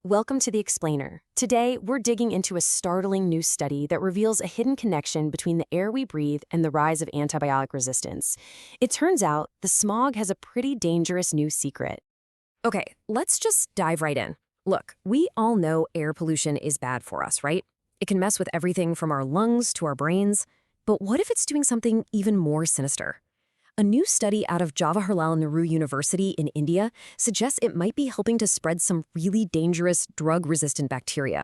Welcome to The Explainer. Today, we're digging into a startling new study that reveals a hidden connection between the air we breathe and the rise of antibiotic resistance. It turns out the smog has a pretty dangerous new secret. Okay, let's just dive right in. Look, we all know air pollution is bad for us, right? It can mess with everything from our lungs to our brains. But what if it's doing something even more sinister? A new study out of Jawaharlal Nehru University in India suggests it might be helping to spread some really dangerous drug-resistant bacteria.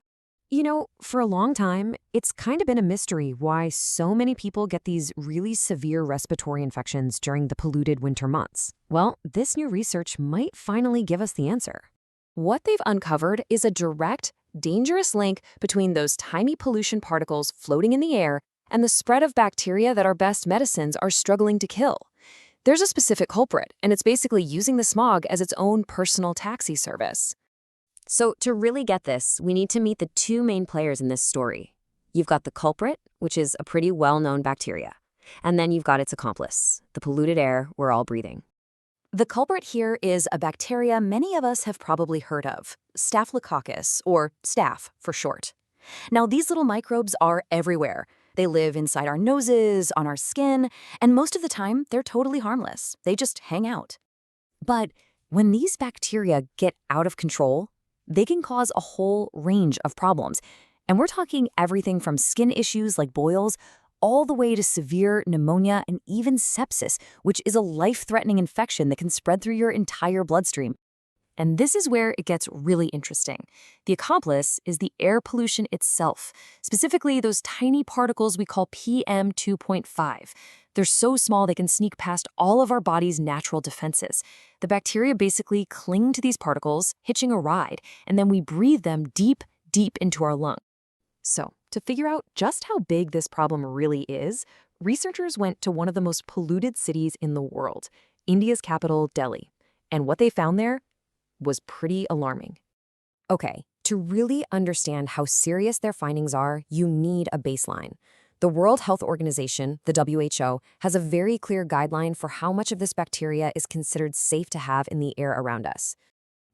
You know, for a long time, it's kind of been a mystery why so many people get these really severe respiratory infections during the polluted winter months. Well, this new research might finally give us the answer. What they've uncovered is a direct, dangerous link between those tiny pollution particles floating in the air and the spread of bacteria that our best medicines are struggling to kill. There's a specific culprit, and it's basically using the smog as its own personal taxi service. So to really get this, we need to meet the two main players in this story. You've got the culprit, which is a pretty well-known bacteria, and then you've got its accomplice, the polluted air we're all breathing. The culprit here is a bacteria many of us have probably heard of, Staphylococcus, or staph for short. Now, these little microbes are everywhere. They live inside our noses, on our skin, and most of the time, they're totally harmless. They just hang out. But when these bacteria get out of control, they can cause a whole range of problems. And we're talking everything from skin issues like boils, all the way to severe pneumonia and even sepsis, which is a life-threatening infection that can spread through your entire bloodstream. And this is where it gets really interesting. The accomplice is the air pollution itself, specifically those tiny particles we call PM 2.5. They're so small they can sneak past all of our body's natural defenses. The bacteria basically cling to these particles, hitching a ride, and then we breathe them deep, deep into our lung. So, to figure out just how big this problem really is, researchers went to one of the most polluted cities in the world, India's capital, Delhi. And what they found there was pretty alarming. Okay, to really understand how serious their findings are, you need a baseline. The World Health Organization, the WHO, has a very clear guideline for how much of this bacteria is considered safe to have in the air around us.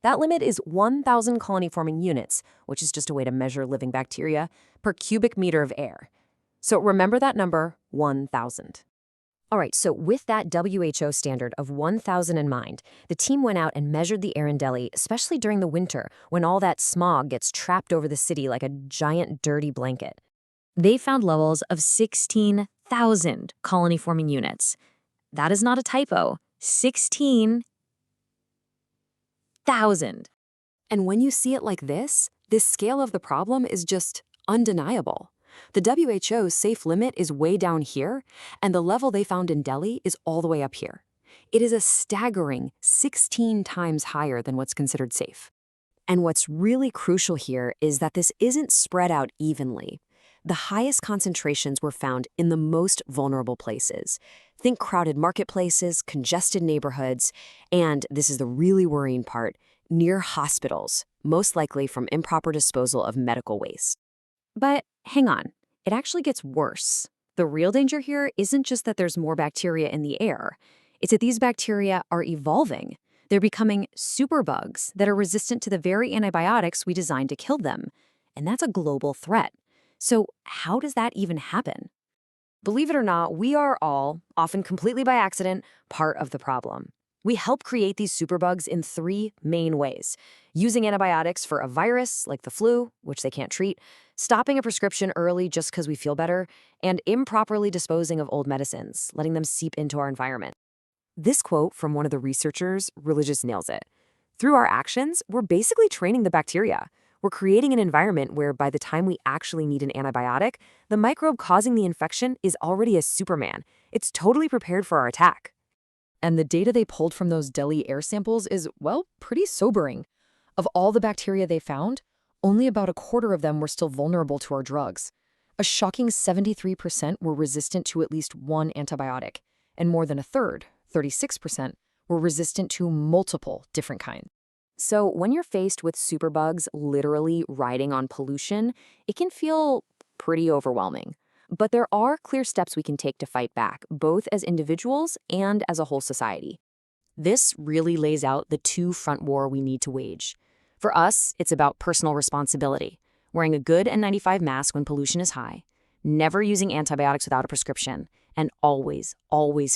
That limit is 1,000 colony-forming units, which is just a way to measure living bacteria, per cubic meter of air. So remember that number, 1,000. All right, so with that WHO standard of 1,000 in mind, the team went out and measured the air in Delhi, especially during the winter, when all that smog gets trapped over the city like a giant dirty blanket. They found levels of 16,000 colony-forming units. That is not a typo. 16,000. And when you see it like this scale of the problem is just undeniable. The WHO's safe limit is way down here, and the level they found in Delhi is all the way up here. It is a staggering 16 times higher than what's considered safe. And what's really crucial here is that this isn't spread out evenly. The highest concentrations were found in the most vulnerable places. Think crowded marketplaces, congested neighborhoods, and, this is the really worrying part, near hospitals, most likely from improper disposal of medical waste. But hang on, it actually gets worse. The real danger here isn't just that there's more bacteria in the air. It's that these bacteria are evolving. They're becoming superbugs that are resistant to the very antibiotics we designed to kill them. And that's a global threat. So how does that even happen? Believe it or not, we are all, often completely by accident, part of the problem. We help create these superbugs in three main ways: using antibiotics for a virus, like the flu, which they can't treat, stopping a prescription early just because we feel better, and improperly disposing of old medicines, letting them seep into our environment. This quote from one of the researchers really just nails it. Through our actions, we're basically training the bacteria. We're creating an environment where by the time we actually need an antibiotic, the microbe causing the infection is already a Superman. It's totally prepared for our attack. And the data they pulled from those Delhi air samples is, well, pretty sobering. Of all the bacteria they found, only about a quarter of them were still vulnerable to our drugs. A shocking 73% were resistant to at least one antibiotic, and more than a third, 36%, were resistant to multiple different kinds. So when you're faced with superbugs literally riding on pollution, it can feel pretty overwhelming. But there are clear steps we can take to fight back, both as individuals and as a whole society. This really lays out the two-front war we need to wage. For us, it's about personal responsibility, wearing a good N95 mask when pollution is high, never using antibiotics without a prescription, and always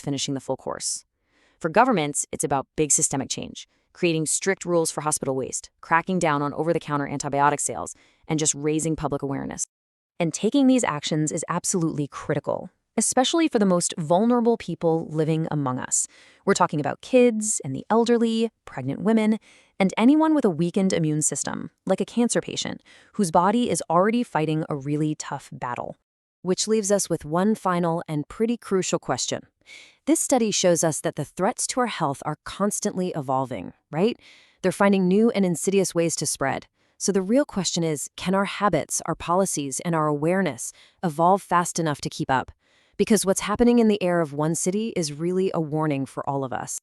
finishing the full course. For governments, it's about big systemic change, creating strict rules for hospital waste, cracking down on over-the-counter antibiotic sales, and just raising public awareness. And taking these actions is absolutely critical, especially for the most vulnerable people living among us. We're talking about kids and the elderly, pregnant women, and anyone with a weakened immune system, like a cancer patient, whose body is already fighting a really tough battle. Which leaves us with one final and pretty crucial question. This study shows us that the threats to our health are constantly evolving, right? They're finding new and insidious ways to spread. So the real question is, can our habits, our policies, and our awareness evolve fast enough to keep up? Because what's happening in the air of one city is really a warning for all of us.